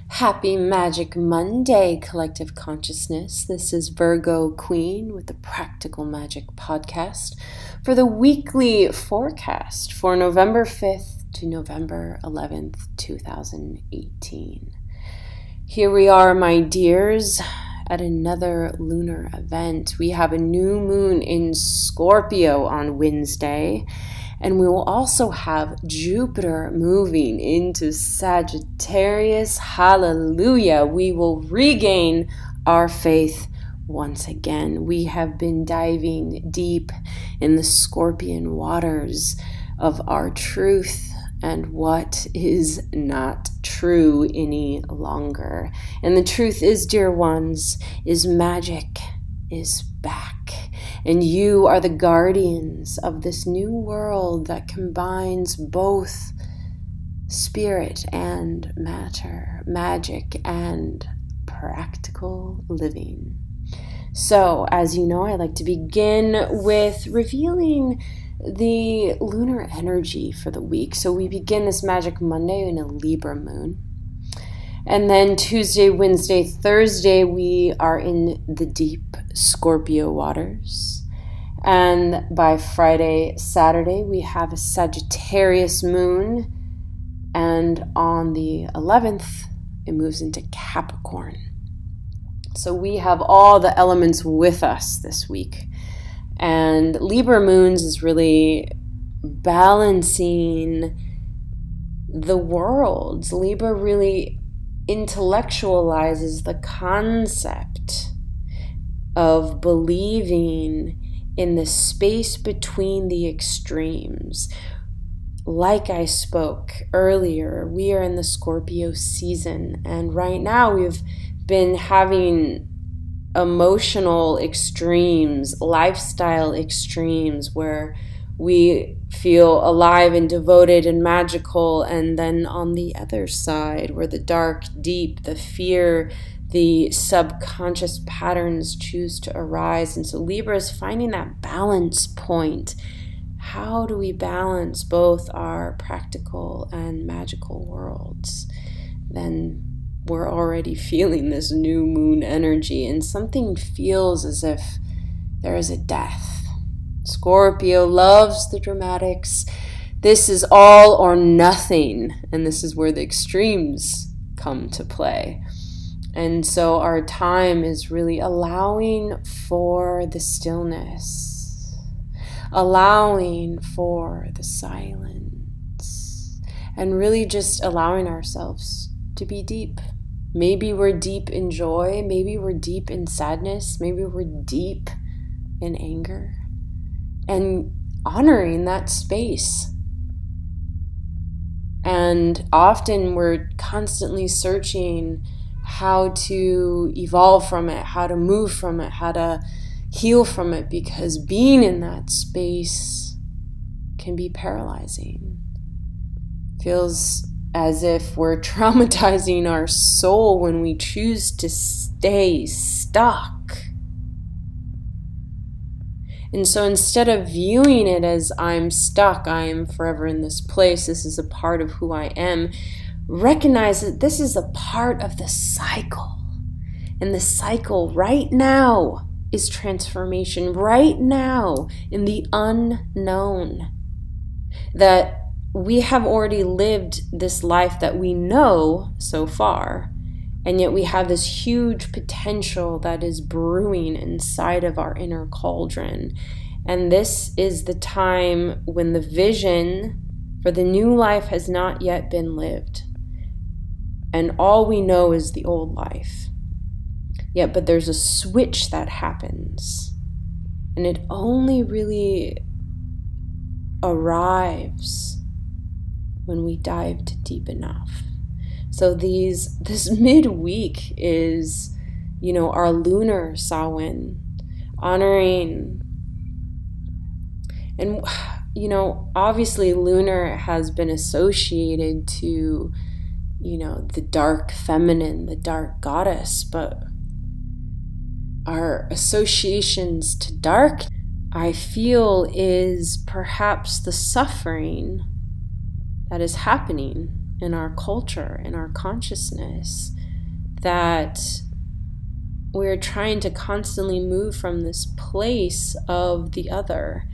Happy Magic Monday, Collective Consciousness. This is Virgo Queen with the Practical Magic Podcast for the weekly forecast for November 5th to November 11th, 2018. Here we are, my dears, at another lunar event. We have a new moon in Scorpio on Wednesday. And we will also have Jupiter moving into Sagittarius. Hallelujah. We will regain our faith once again. We have been diving deep in the scorpion waters of our truth and what is not true any longer. And the truth is, dear ones, is magic is back. And you are the guardians of this new world that combines both spirit and matter, magic and practical living. So, as you know, I like to begin with revealing the lunar energy for the week. So we begin this Magic Monday in a Libra moon. And then Tuesday, Wednesday, Thursday, we are in the deep Scorpio waters. And by Friday, Saturday, we have a Sagittarius moon. And on the 11th, it moves into Capricorn. So we have all the elements with us this week. And Libra moons is really balancing the worlds. Libra really intellectualizes the concept of believing in the space between the extremes. Like I spoke earlier, we are in the Scorpio season, and right now we've been having emotional extremes, lifestyle extremes, where we feel alive and devoted and magical, and then on the other side, where the dark, deep, the fear, the subconscious patterns choose to arise. And so Libra is finding that balance point. How do we balance both our practical and magical worlds? Then we're already feeling this new moon energy, and something feels as if there is a death. Scorpio loves the dramatics. This is all or nothing, and this is where the extremes come to play. And so our time is really allowing for the stillness, allowing for the silence, and really just allowing ourselves to be deep. Maybe we're deep in joy, maybe we're deep in sadness, maybe we're deep in anger, and honoring that space. And often we're constantly searching how to evolve from it, how to move from it, how to heal from it, because being in that space can be paralyzing. Feels as if we're traumatizing our soul when we choose to stay stuck. And so instead of viewing it as I'm stuck, I am forever in this place, this is a part of who I am, recognize that this is a part of the cycle. And the cycle right now is transformation, right now in the unknown. That we have already lived this life that we know so far, and yet we have this huge potential that is brewing inside of our inner cauldron. And this is the time when the vision for the new life has not yet been lived. And all we know is the old life. Yet, but there's a switch that happens. And it only really arrives when we dived deep enough. So this midweek is, our lunar Samhain, honoring, and, obviously lunar has been associated to, the dark feminine, the dark goddess, but our associations to dark, I feel, is perhaps the suffering that is happening in our culture, in our consciousness, that we're trying to constantly move from this place of the other,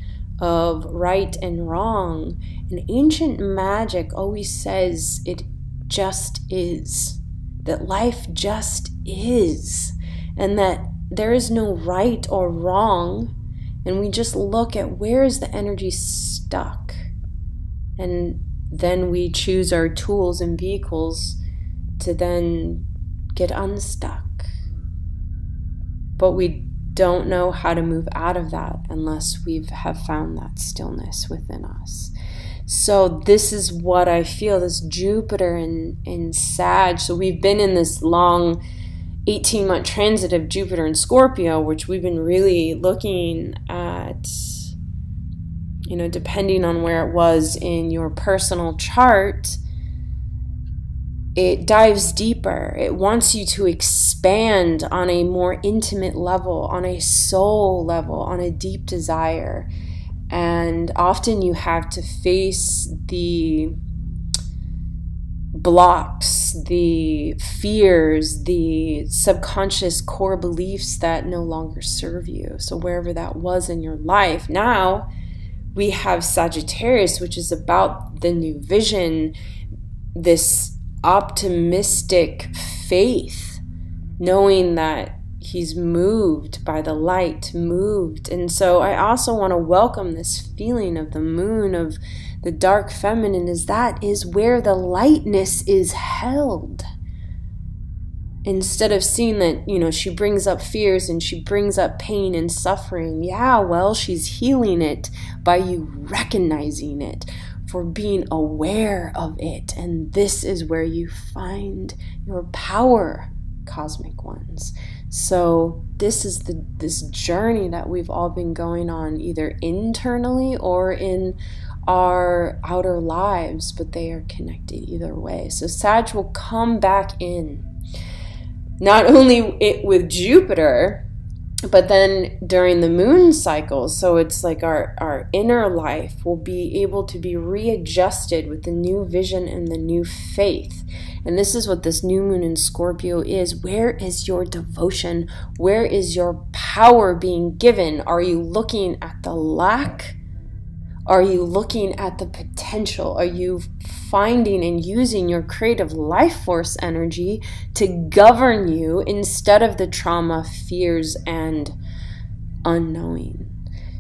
of right and wrong. And ancient magic always says it just is, that life just is, and that there is no right or wrong, and we just look at where is the energy stuck, and then we choose our tools and vehicles to then get unstuck. But we don't know how to move out of that unless we have found that stillness within us. So this is what I feel, this Jupiter in Sag. So we've been in this long 18-month transit of Jupiter in Scorpio, which we've been really looking at, you know, depending on where it was in your personal chart, it dives deeper. It wants you to expand on a more intimate level, on a soul level, on a deep desire. And often you have to face the blocks, the fears, the subconscious core beliefs that no longer serve you. So wherever that was in your life, now we have Sagittarius, which is about the new vision, this optimistic faith, knowing that he's moved by the light, moved. And so I also want to welcome this feeling of the moon, of the dark feminine, is that is where the lightness is held. Instead of seeing that, you know, she brings up fears and she brings up pain and suffering. Yeah, well, she's healing it by you recognizing it, for being aware of it. And this is where you find your power, cosmic ones. So this is this journey that we've all been going on, either internally or in our outer lives, but they are connected either way. So Sag will come back in, not only it with Jupiter, but then during the moon cycle. So it's like our inner life will be able to be readjusted with the new vision and the new faith. And this is what this new moon in Scorpio is. Where is your devotion? Where is your power being given? Are you looking at the lack? Are you looking at the potential? Are you finding and using your creative life force energy to govern you instead of the trauma, fears, and unknowing?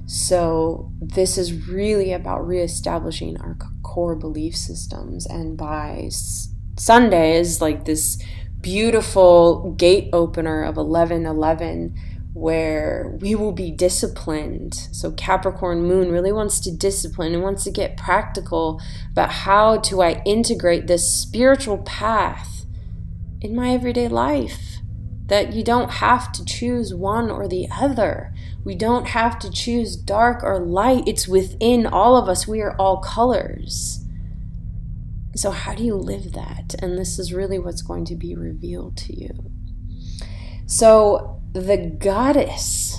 So this is really about reestablishing our core belief systems. And by Sunday is like this beautiful gate opener of 11/11, where we will be disciplined. So Capricorn moon really wants to discipline and wants to get practical about how do I integrate this spiritual path in my everyday life. That you don't have to choose one or the other. We don't have to choose dark or light. It's within all of us. We are all colors. So how do you live that? And this is really what's going to be revealed to you. So the goddess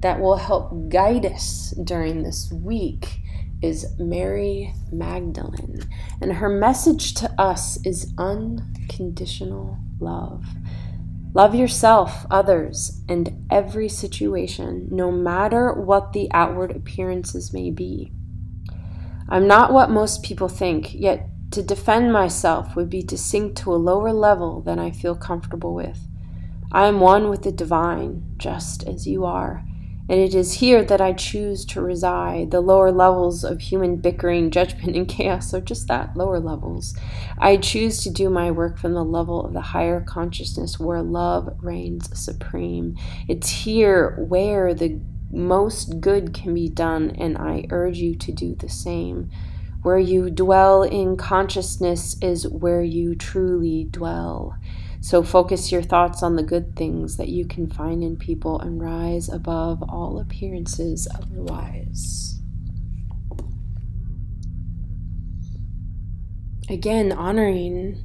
that will help guide us during this week is Mary Magdalene. And her message to us is unconditional love. Love yourself, others, and every situation, no matter what the outward appearances may be. I'm not what most people think, yet to defend myself would be to sink to a lower level than I feel comfortable with. I am one with the divine, just as you are, and it is here that I choose to reside. The lower levels of human bickering, judgment, and chaos are just that, lower levels. I choose to do my work from the level of the higher consciousness where love reigns supreme. It's here where the most good can be done, and I urge you to do the same. Where you dwell in consciousness is where you truly dwell. So focus your thoughts on the good things that you can find in people and rise above all appearances otherwise. Again, honoring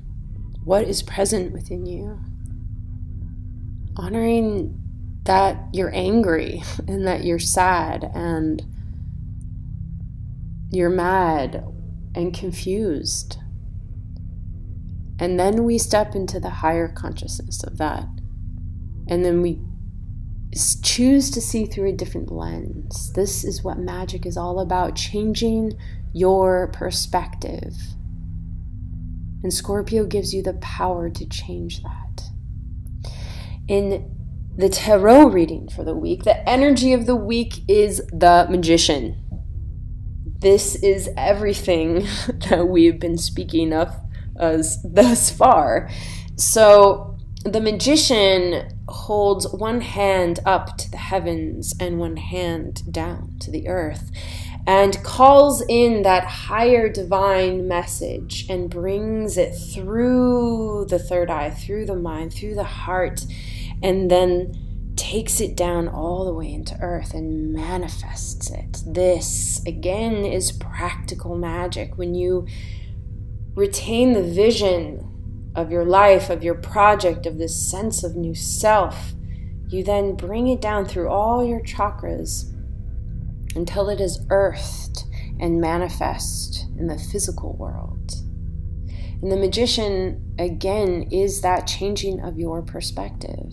what is present within you. Honoring that you're angry and that you're sad and you're mad and confused. And then we step into the higher consciousness of that. And then we choose to see through a different lens. This is what magic is all about, changing your perspective. And Scorpio gives you the power to change that. In the tarot reading for the week, the energy of the week is the Magician. This is everything that we've been speaking of thus far. So the Magician holds one hand up to the heavens and one hand down to the earth, and calls in that higher divine message and brings it through the third eye, through the mind, through the heart, and then takes it down all the way into earth and manifests it. This, again, is practical magic. When you retain the vision of your life, of your project, of this sense of new self, you then bring it down through all your chakras until it is earthed and manifest in the physical world. And the Magician, again, is that changing of your perspective.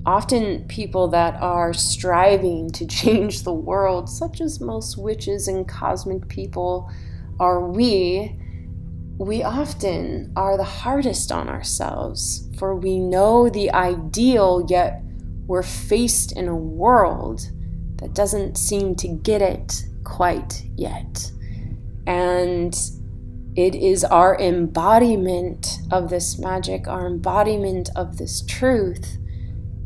Often people that are striving to change the world, such as most witches and cosmic people are we often are the hardest on ourselves, for we know the ideal, yet we're faced in a world that doesn't seem to get it quite yet. And it is our embodiment of this magic, our embodiment of this truth,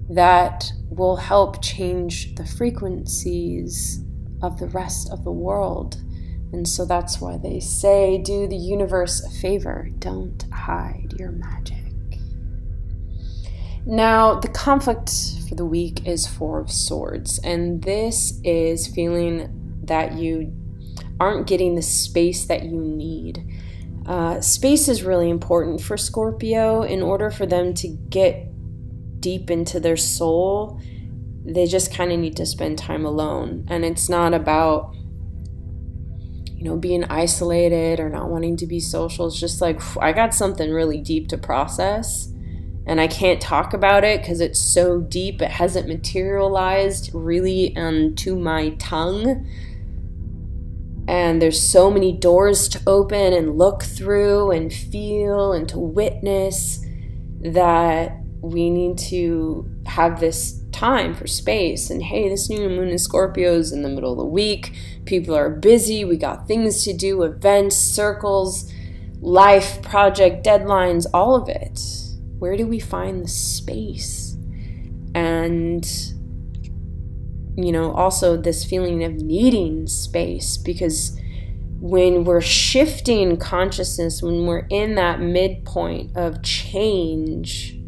that will help change the frequencies of the rest of the world. And so that's why they say, do the universe a favor, don't hide your magic. Now, the conflict for the week is Four of Swords, and this is feeling that you aren't getting the space that you need. Space is really important for Scorpio. In order for them to get deep into their soul, they just kind of need to spend time alone. And it's not about, being isolated or not wanting to be social. It's just like, I got something really deep to process and I can't talk about it because it's so deep. It hasn't materialized really to my tongue. And there's so many doors to open and look through and feel and to witness that we need to have this time for space. And hey, this new moon in Scorpio is in the middle of the week. People are busy. We got things to do, events, circles, life, project, deadlines, all of it. Where do we find the space? And, also this feeling of needing space, because when we're shifting consciousness, when we're in that midpoint of change,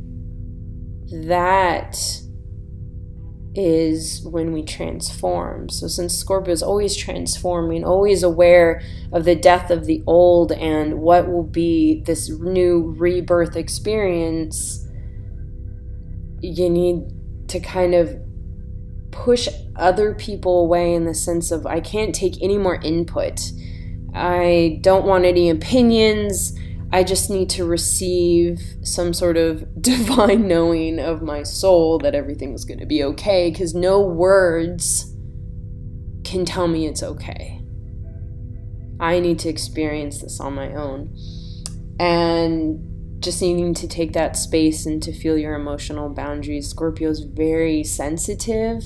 that is when we transform. So since Scorpio is always transforming, always aware of the death of the old and what will be this new rebirth experience, you need to kind of push other people away in the sense of, I can't take any more input. I don't want any opinions. I just need to receive some sort of divine knowing of my soul that everything's going to be okay, because no words can tell me it's okay. I need to experience this on my own. And just needing to take that space and to feel your emotional boundaries. Scorpio's very sensitive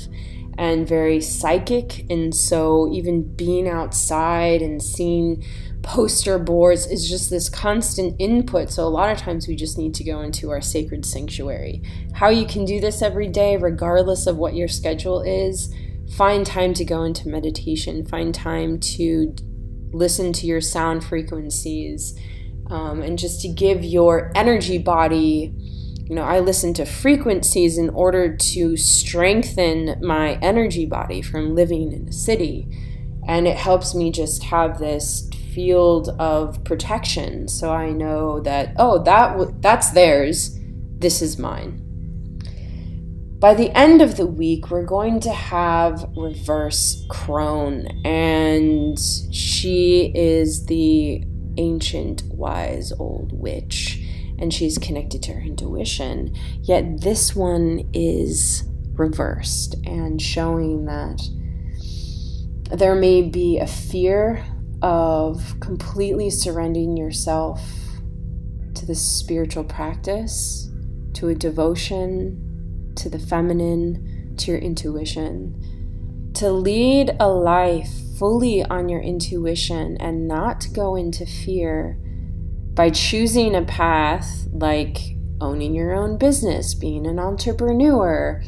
and very psychic, and so even being outside and seeing poster boards is just this constant input. So a lot of times we just need to go into our sacred sanctuary. How you can do this every day, regardless of what your schedule is, find time to go into meditation, find time to listen to your sound frequencies, and just to give your energy body, I listen to frequencies in order to strengthen my energy body from living in a city. And it helps me just have this field of protection. So I know that, that's theirs. This is mine. By the end of the week, we're going to have reverse crone. And she is the ancient, wise old witch, and she's connected to her intuition. Yet this one is reversed and showing that there may be a fear of completely surrendering yourself to this spiritual practice, to a devotion, to the feminine, to your intuition, to lead a life fully on your intuition and not go into fear by choosing a path like owning your own business, being an entrepreneur,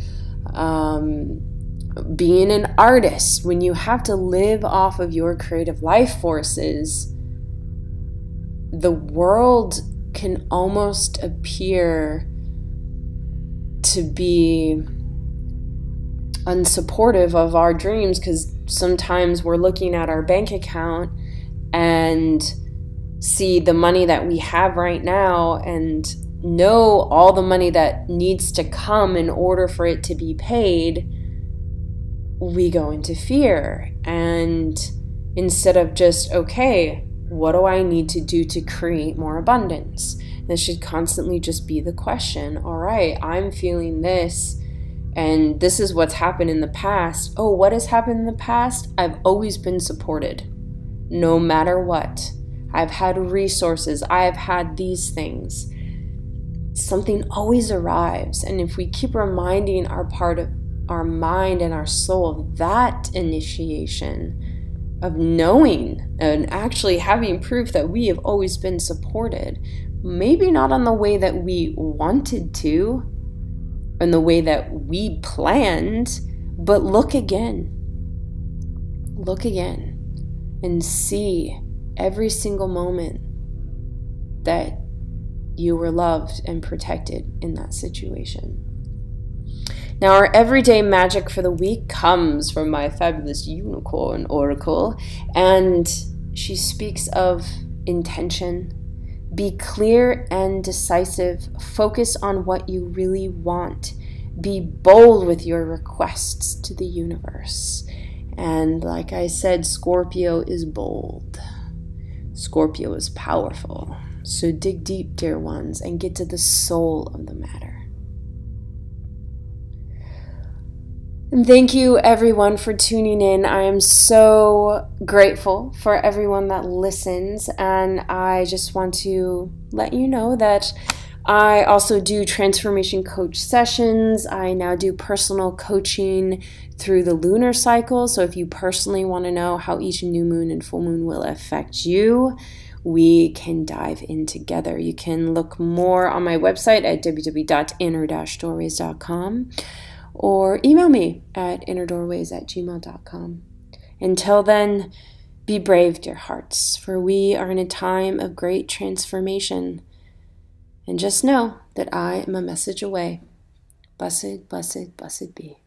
being an artist. When you have to live off of your creative life forces, the world can almost appear to be unsupportive of our dreams, because sometimes we're looking at our bank account and see the money that we have right now and know all the money that needs to come in order for it to be paid. We go into fear, and instead of just, okay, what do I need to do to create more abundance? This should constantly just be the question. All right, I'm feeling this, and this is what's happened in the past. Oh, what has happened in the past? I've always been supported, no matter what. I've had resources. I've had these things. Something always arrives, and if we keep reminding our part of our mind and our soul of that initiation, of knowing and actually having proof that we have always been supported, maybe not on the way that we wanted to, in the way that we planned, but look again and see every single moment that you were loved and protected in that situation. Now, our everyday magic for the week comes from my fabulous unicorn oracle, and she speaks of intention. Be clear and decisive. Focus on what you really want. Be bold with your requests to the universe. And like I said, Scorpio is bold. Scorpio is powerful. So dig deep, dear ones, and get to the soul of the matter. And thank you, everyone, for tuning in. I am so grateful for everyone that listens, and I just want to let you know that I also do transformation coach sessions. I now do personal coaching through the lunar cycle, so if you personally want to know how each new moon and full moon will affect you, we can dive in together. You can look more on my website at www.inner-doorways.com. or email me at innerdoorways@gmail.com. Until then, be brave, dear hearts, for we are in a time of great transformation. And just know that I am a message away. Blessed, blessed, blessed be.